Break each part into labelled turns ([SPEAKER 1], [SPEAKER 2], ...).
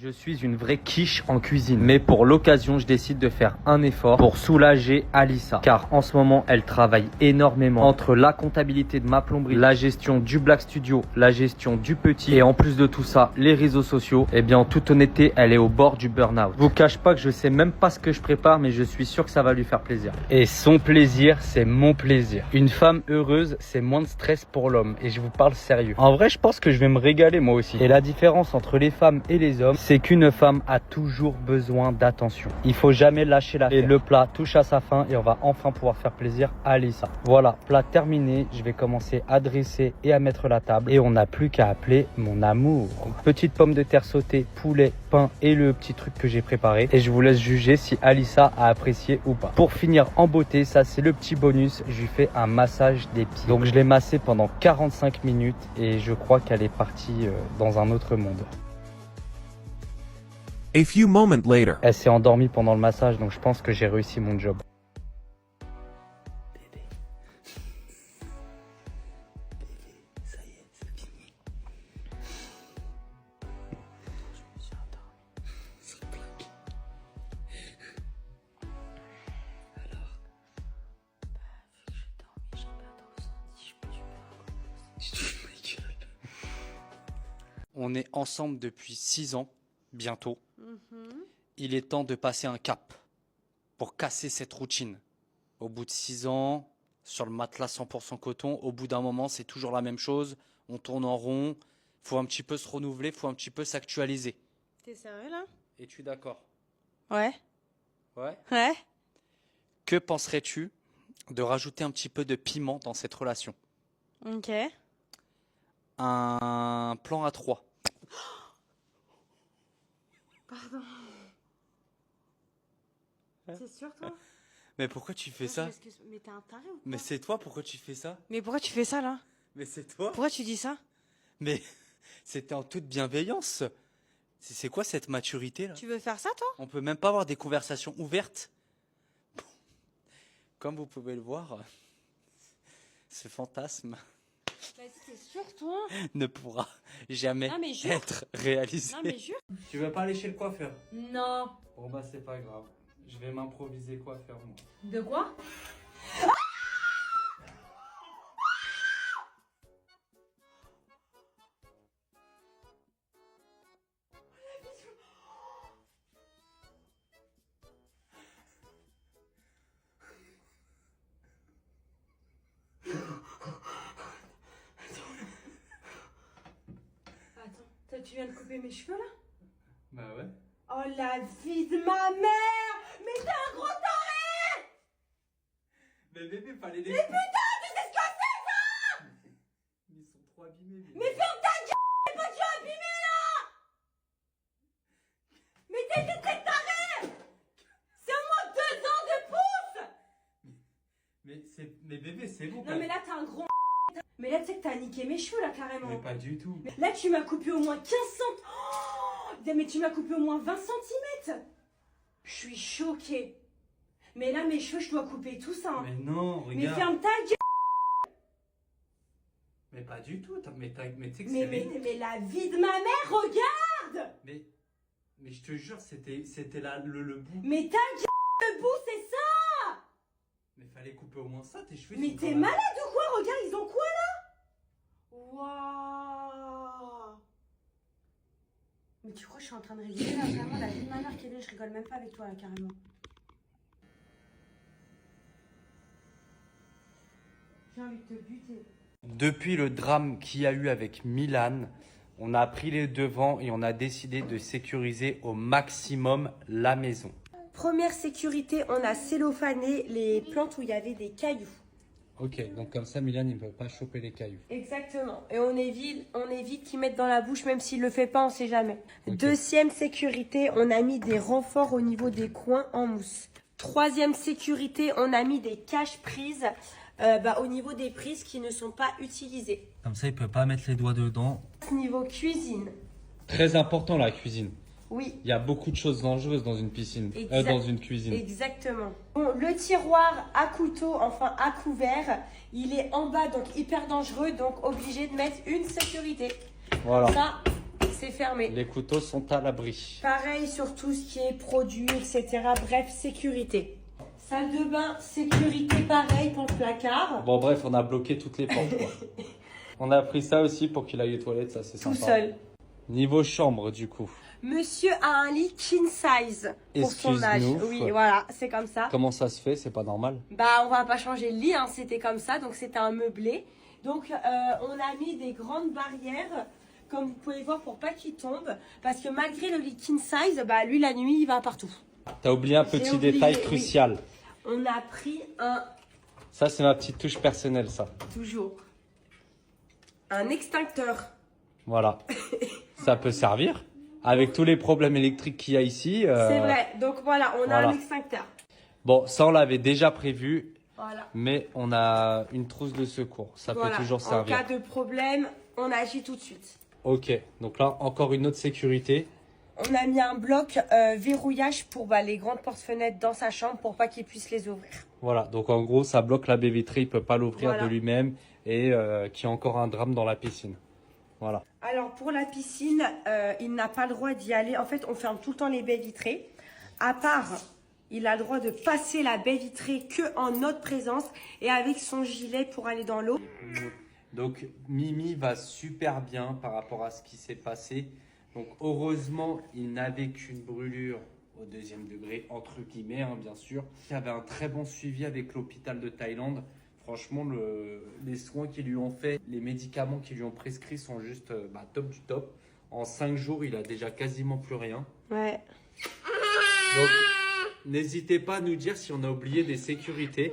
[SPEAKER 1] Je suis une vraie quiche en cuisine. Mais pour l'occasion, je décide de faire un effort pour soulager Alissa. Car en ce moment, elle travaille énormément entre la comptabilité de ma plomberie, la gestion du Black Studio, la gestion du petit et en plus de tout ça, les réseaux sociaux. Eh bien, en toute honnêteté, elle est au bord du burn-out. Je vous cache pas que je sais même pas ce que je prépare, mais je suis sûr que ça va lui faire plaisir. Et son plaisir, c'est mon plaisir. Une femme heureuse, c'est moins de stress pour l'homme. Et je vous parle sérieux. En vrai, je pense que je vais me régaler moi aussi. Et la différence entre les femmes et les hommes, c'est qu'une femme a toujours besoin d'attention. Il faut jamais lâcher l'affaire. Et le plat touche à sa fin et on va enfin pouvoir faire plaisir à Alissa. Voilà, plat terminé. Je vais commencer à dresser et à mettre la table. Et on n'a plus qu'à appeler mon amour. Petite pomme de terre sautée, poulet, pain et le petit truc que j'ai préparé. Et je vous laisse juger si Alissa a apprécié ou pas. Pour finir en beauté, ça c'est le petit bonus. Je lui fais un massage des pieds. Donc je l'ai massé pendant 45 minutes et je crois qu'elle est partie dans un autre monde.
[SPEAKER 2] A few moments later.
[SPEAKER 1] Elle s'est endormie pendant le massage, donc je pense que j'ai réussi mon job.
[SPEAKER 3] Bébé. Bébé, ça y est, c'est fini. Je me suis endormi. C'est blague. Alors, vu que j'ai dormi, j'ai pas trop ressenti, je peux pas. Tu te ma gueule.
[SPEAKER 1] On est ensemble depuis 6 ans, bientôt. Il est temps de passer un cap pour casser cette routine. Au bout de 6 ans, sur le matelas 100% coton, au bout d'un moment, c'est toujours la même chose. On tourne en rond. Faut un petit peu se renouveler, faut un petit peu s'actualiser.
[SPEAKER 4] T'es sérieux là?
[SPEAKER 1] Es-tu d'accord?
[SPEAKER 4] Ouais.
[SPEAKER 1] Ouais.
[SPEAKER 4] Ouais.
[SPEAKER 1] Que penserais-tu de rajouter un petit peu de piment dans cette relation?
[SPEAKER 4] Ok.
[SPEAKER 1] Un plan à 3.
[SPEAKER 4] Pardon. C'est sûr toi?
[SPEAKER 1] Mais pourquoi tu fais ça?
[SPEAKER 4] Mais t'es un taré ou quoi?
[SPEAKER 1] Mais c'est toi, pourquoi tu fais ça?
[SPEAKER 4] Mais pourquoi tu fais ça là?
[SPEAKER 1] Mais c'est toi?
[SPEAKER 4] Pourquoi tu dis ça?
[SPEAKER 1] Mais c'était en toute bienveillance. C'est quoi cette maturité là?
[SPEAKER 4] Tu veux faire ça toi?
[SPEAKER 1] On peut même pas avoir des conversations ouvertes. Bon. Comme vous pouvez le voir, ce fantasme
[SPEAKER 4] Vas-y, t'es sûr toi?
[SPEAKER 1] ne pourra jamais
[SPEAKER 4] Non, mais jure.
[SPEAKER 1] être réalisé.
[SPEAKER 4] Non mais jure.
[SPEAKER 1] Tu veux pas aller chez le coiffeur?
[SPEAKER 4] Non.
[SPEAKER 1] Bon bah c'est pas grave. Je vais m'improviser coiffeur moi.
[SPEAKER 4] De quoi? Attends, tu viens de couper mes cheveux là?
[SPEAKER 1] Bah ouais.
[SPEAKER 4] Oh la vie de ma mère! Mais t'es un gros taré!
[SPEAKER 1] Mais bébé, fallait les...
[SPEAKER 4] Mais putain, tu sais ce que c'est ça?
[SPEAKER 1] Ils sont trop abîmés. Bébé.
[SPEAKER 4] Mais ferme ta gueule, t'es pas déjà abîmé là! Mais t'es très taré! C'est au moins 2 ans de pouce!
[SPEAKER 1] Mais bébé, c'est bon.
[SPEAKER 4] Non mais là t'es un gros mais là tu sais que t'as niqué mes cheveux là carrément.
[SPEAKER 1] Mais pas du tout.
[SPEAKER 4] Mais là tu m'as coupé au moins 15 cm. Oh, mais tu m'as coupé au moins 20 cm. Je suis choquée. Mais là mes cheveux je dois couper tout ça. Hein.
[SPEAKER 1] Mais non, regarde.
[SPEAKER 4] Mais ferme ta gueule.
[SPEAKER 1] Mais pas du tout. Mais tu sais que
[SPEAKER 4] Mais la vie de ma mère, regarde.
[SPEAKER 1] Mais je te jure, c'était là le bout.
[SPEAKER 4] Mais ta gueule, le bout c'est ça.
[SPEAKER 1] Mais fallait couper au moins ça, tes cheveux.
[SPEAKER 4] Mais t'es malade ou quoi? Regarde, ils ont quoi là? Waouh. Mais tu crois que je suis en train de rigoler là? Vraiment, la vie de ma mère, Kevin, je rigole même pas avec toi là, carrément. J'ai envie de te buter.
[SPEAKER 1] Depuis le drame qu'il y a eu avec Milan, on a pris les devants et on a décidé de sécuriser au maximum la maison.
[SPEAKER 4] Première sécurité, on a cellophané les plantes où il y avait des cailloux.
[SPEAKER 1] Ok, donc comme ça, Milan, il ne peut pas choper les cailloux.
[SPEAKER 4] Exactement. Et on évite qu'ils mettent dans la bouche, même s'il le fait pas, on sait jamais.
[SPEAKER 1] Ok.
[SPEAKER 4] Deuxième sécurité, on a mis des renforts au niveau des coins en mousse. Troisième sécurité, on a mis des caches-prises au niveau des prises qui ne sont pas utilisées.
[SPEAKER 1] Comme ça, il ne peut pas mettre les doigts dedans.
[SPEAKER 4] Niveau cuisine.
[SPEAKER 1] Très important, la cuisine.
[SPEAKER 4] Oui.
[SPEAKER 1] Il y a beaucoup de choses dangereuses dans une piscine, dans une cuisine.
[SPEAKER 4] Exactement. Bon, le tiroir à couteau, enfin à couvert, il est en bas, donc hyper dangereux, donc obligé de mettre une sécurité.
[SPEAKER 1] Voilà.
[SPEAKER 4] Ça, c'est fermé.
[SPEAKER 1] Les couteaux sont à l'abri.
[SPEAKER 4] Pareil sur tout ce qui est produits, etc. Bref, sécurité. Salle de bain, sécurité, pareil pour le placard.
[SPEAKER 1] Bon bref, on a bloqué toutes les portes quoi. On a pris ça aussi pour qu'il aille aux toilettes, ça c'est sympa.
[SPEAKER 4] Tout seul.
[SPEAKER 1] Niveau chambre du coup.
[SPEAKER 4] Monsieur a un lit king size pour son âge.
[SPEAKER 1] Excuse-nous.
[SPEAKER 4] Oui, voilà, c'est comme ça.
[SPEAKER 1] Comment ça se fait? C'est pas normal.
[SPEAKER 4] Bah, on va pas changer le lit, hein, c'était comme ça, donc c'était un meublé. Donc, on a mis des grandes barrières, comme vous pouvez voir, pour pas qu'il tombe. Parce que malgré le lit king size, bah, lui, la nuit, il va partout.
[SPEAKER 1] T'as oublié un
[SPEAKER 4] J'ai
[SPEAKER 1] petit
[SPEAKER 4] oublié,
[SPEAKER 1] détail
[SPEAKER 4] oui.
[SPEAKER 1] crucial.
[SPEAKER 4] On a pris un,
[SPEAKER 1] Ça c'est ma petite touche personnelle ça.
[SPEAKER 4] toujours, un extincteur.
[SPEAKER 1] Voilà. Ça peut servir. Avec tous les problèmes électriques qu'il y a ici.
[SPEAKER 4] C'est vrai, donc voilà, on a
[SPEAKER 1] voilà.
[SPEAKER 4] un extincteur.
[SPEAKER 1] Bon, ça on l'avait déjà prévu.
[SPEAKER 4] Voilà.
[SPEAKER 1] Mais on a une trousse de secours. Ça
[SPEAKER 4] Voilà.
[SPEAKER 1] peut toujours
[SPEAKER 4] En
[SPEAKER 1] servir.
[SPEAKER 4] cas de problème, on agit tout de suite.
[SPEAKER 1] Ok. Donc là, encore une autre sécurité.
[SPEAKER 4] On a mis un bloc verrouillage pour les grandes portes-fenêtres dans sa chambre pour pas qu'il puisse les ouvrir.
[SPEAKER 1] Voilà. Donc en gros, ça bloque la baie vitrée. Il peut pas l'ouvrir
[SPEAKER 4] Voilà.
[SPEAKER 1] de lui-même. Et qu'il y a encore un drame dans la piscine. Voilà.
[SPEAKER 4] Alors pour la piscine, il n'a pas le droit d'y aller. En fait, on ferme tout le temps les baies vitrées. À part, il a le droit de passer la baie vitrée que en notre présence et avec son gilet pour aller dans l'eau.
[SPEAKER 1] Donc Mimi va super bien par rapport à ce qui s'est passé. Donc heureusement, il n'avait qu'une brûlure au 2e degré, entre guillemets, hein, bien sûr. Il avait un très bon suivi avec l'hôpital de Thaïlande. Franchement, les soins qu'ils lui ont fait, les médicaments qu'ils lui ont prescrits sont juste top du top. En 5 jours, il a déjà quasiment plus rien.
[SPEAKER 4] Ouais.
[SPEAKER 1] Donc, n'hésitez pas à nous dire si on a oublié des sécurités.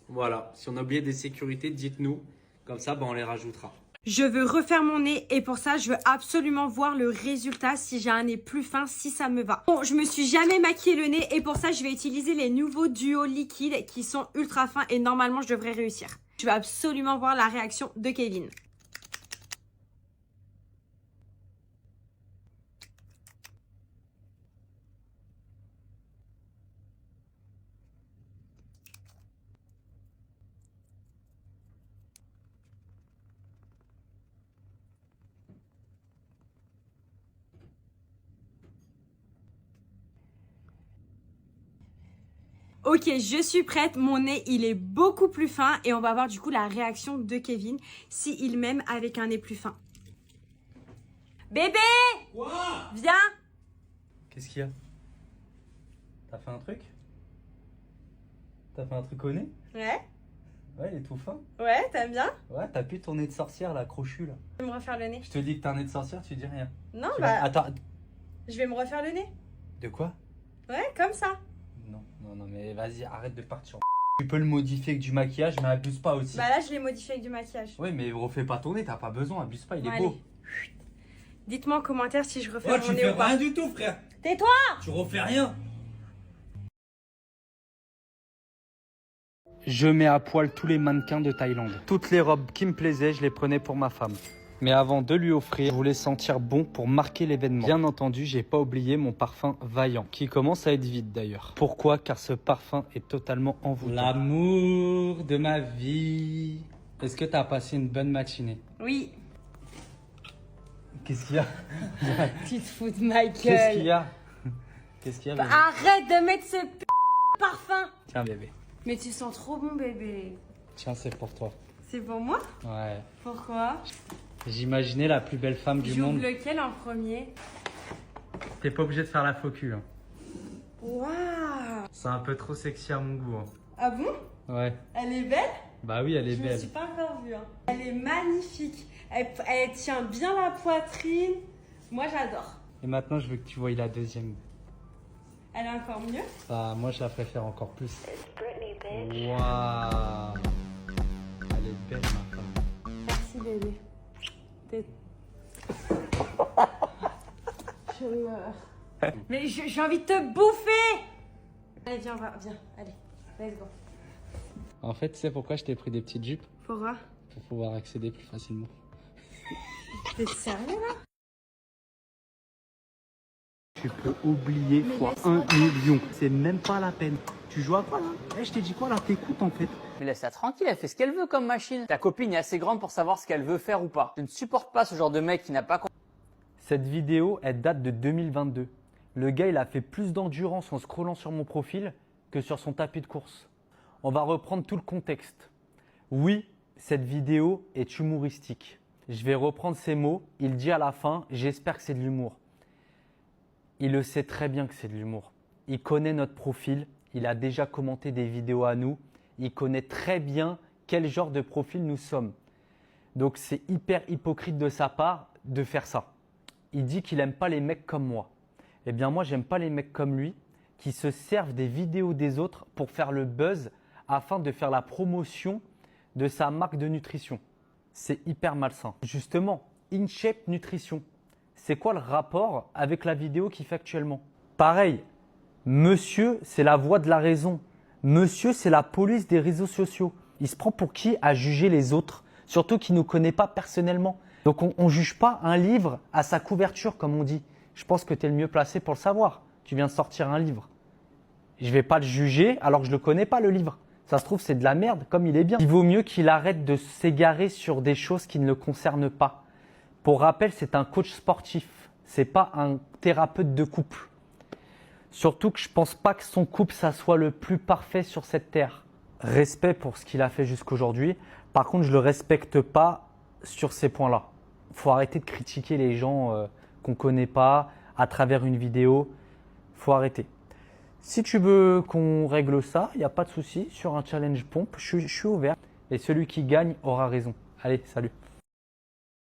[SPEAKER 1] Voilà, si on a oublié des sécurités, dites-nous. Comme ça, on les rajoutera.
[SPEAKER 4] Je veux refaire mon nez et pour ça, je veux absolument voir le résultat, si j'ai un nez plus fin, si ça me va. Bon, je me suis jamais maquillé le nez et pour ça, je vais utiliser les nouveaux duos liquides qui sont ultra fins et normalement, je devrais réussir. Je veux absolument voir la réaction de Kevin. Ok, je suis prête. Mon nez, il est beaucoup plus fin et on va voir du coup la réaction de Kevin si il m'aime avec un nez plus fin. Bébé!
[SPEAKER 1] Quoi?
[SPEAKER 4] Viens!
[SPEAKER 1] Qu'est-ce qu'il y a? T'as fait un truc? T'as fait un truc au nez?
[SPEAKER 4] Ouais?
[SPEAKER 1] Ouais, il est tout fin.
[SPEAKER 4] Ouais, t'aimes bien?
[SPEAKER 1] Ouais, t'as plus ton nez de sorcière là, crochu là.
[SPEAKER 4] Je vais me refaire le nez.
[SPEAKER 1] Je te dis que t'as un nez de sorcière, tu dis rien.
[SPEAKER 4] Non,
[SPEAKER 1] Attends,
[SPEAKER 4] je vais me refaire le nez.
[SPEAKER 1] de quoi?
[SPEAKER 4] Ouais, comme ça.
[SPEAKER 1] Non, mais vas-y, arrête de partir. Tu peux le modifier avec du maquillage, mais abuse pas aussi.
[SPEAKER 4] Bah là, je l'ai modifié avec du maquillage.
[SPEAKER 1] Ouais, mais refais pas ton nez, t'as pas besoin, abuse pas, il est
[SPEAKER 4] Bon,
[SPEAKER 1] beau.
[SPEAKER 4] allez. Dites-moi en commentaire si je refais
[SPEAKER 2] Oh,
[SPEAKER 4] mon
[SPEAKER 2] tu
[SPEAKER 4] nez
[SPEAKER 2] fais
[SPEAKER 4] ou pas.
[SPEAKER 2] rien du tout, frère.
[SPEAKER 4] Tais-toi!
[SPEAKER 2] Tu refais rien.
[SPEAKER 1] Je mets à poil tous les mannequins de Thaïlande. Toutes les robes qui me plaisaient, je les prenais pour ma femme. Mais avant de lui offrir, je voulais sentir bon pour marquer l'événement. Bien entendu, j'ai pas oublié mon parfum Vaillant, qui commence à être vide d'ailleurs. Pourquoi? Car ce parfum est totalement envoûtant. L'amour de ma vie. Est-ce que t'as passé une bonne matinée?
[SPEAKER 4] Oui.
[SPEAKER 1] Qu'est-ce qu'il y a?
[SPEAKER 4] Tu te fous de ma gueule.
[SPEAKER 1] Qu'est-ce qu'il y a? Qu'est-ce qu'il y a, bébé?
[SPEAKER 4] Arrête de mettre ce parfum.
[SPEAKER 1] Tiens, bébé.
[SPEAKER 4] Mais tu sens trop bon, bébé.
[SPEAKER 1] Tiens, c'est pour toi.
[SPEAKER 4] C'est pour moi?
[SPEAKER 1] Ouais.
[SPEAKER 4] Pourquoi?
[SPEAKER 1] J'imaginais la plus belle femme du
[SPEAKER 4] J'ouvre
[SPEAKER 1] monde.
[SPEAKER 4] lequel en premier?
[SPEAKER 1] T'es pas obligé de faire la faux cul. Hein.
[SPEAKER 4] Waouh!
[SPEAKER 1] C'est un peu trop sexy à mon goût. Hein.
[SPEAKER 4] Ah bon?
[SPEAKER 1] Ouais.
[SPEAKER 4] Elle est belle?
[SPEAKER 1] Bah oui, elle est
[SPEAKER 4] Je me
[SPEAKER 1] belle.
[SPEAKER 4] suis pas encore vue. Hein. Elle est magnifique. Elle tient bien la poitrine. Moi, j'adore.
[SPEAKER 1] Et maintenant, je veux que tu voies la deuxième.
[SPEAKER 4] Elle est encore mieux.
[SPEAKER 1] Ah, moi, je la préfère encore plus. Waouh. Elle est belle, ma femme.
[SPEAKER 4] Merci, bébé. Je meurs. Mais j'ai envie de te bouffer. Allez, viens, viens. Allez, let's go.
[SPEAKER 1] En fait, tu sais pourquoi je t'ai pris des petites jupes?
[SPEAKER 4] Pourquoi?
[SPEAKER 1] Pour pouvoir accéder plus facilement.
[SPEAKER 4] T'es sérieux là?
[SPEAKER 1] Tu peux oublier fois 1 million. C'est même pas la peine. Tu joues à quoi là? Eh, je t'ai dit quoi là? T'écoutes en fait.
[SPEAKER 5] Mais laisse-la tranquille, elle fait ce qu'elle veut comme machine. Ta copine est assez grande pour savoir ce qu'elle veut faire ou pas. Je ne supporte pas ce genre de mec qui n'a pas compris.
[SPEAKER 1] Cette vidéo, elle date de 2022. Le gars, il a fait plus d'endurance en scrollant sur mon profil que sur son tapis de course. On va reprendre tout le contexte. Oui, cette vidéo est humoristique. Je vais reprendre ces mots. Il dit à la fin, j'espère que c'est de l'humour. Il le sait très bien que c'est de l'humour. Il connaît notre profil. Il a déjà commenté des vidéos à nous. Il connaît très bien quel genre de profil nous sommes. Donc c'est hyper hypocrite de sa part de faire ça. Il dit qu'il n'aime pas les mecs comme moi. Eh bien moi, j'aime pas les mecs comme lui qui se servent des vidéos des autres pour faire le buzz afin de faire la promotion de sa marque de nutrition. C'est hyper malsain. Justement, InShape Nutrition, c'est quoi le rapport avec la vidéo qu'il fait actuellement? Pareil, monsieur, c'est la voix de la raison. Monsieur, c'est la police des réseaux sociaux. Il se prend pour qui à juger les autres, surtout qu'il ne nous connaît pas personnellement. Donc on ne juge pas un livre à sa couverture, comme on dit. Je pense que tu es le mieux placé pour le savoir. Tu viens de sortir un livre. Je ne vais pas le juger alors que je ne le connais pas, le livre. Ça se trouve, c'est de la merde, comme il est bien. Il vaut mieux qu'il arrête de s'égarer sur des choses qui ne le concernent pas. Pour rappel, c'est un coach sportif. Ce n'est pas un thérapeute de couple. Surtout que je ne pense pas que son couple, ça soit le plus parfait sur cette terre. Respect pour ce qu'il a fait jusqu'aujourd'hui. Par contre, je ne le respecte pas sur ces points-là. Il faut arrêter de critiquer les gens qu'on ne connaît pas à travers une vidéo. Il faut arrêter. Si tu veux qu'on règle ça, il n'y a pas de souci. Sur un challenge pompe, je suis ouvert. Et celui qui gagne aura raison. Allez, salut.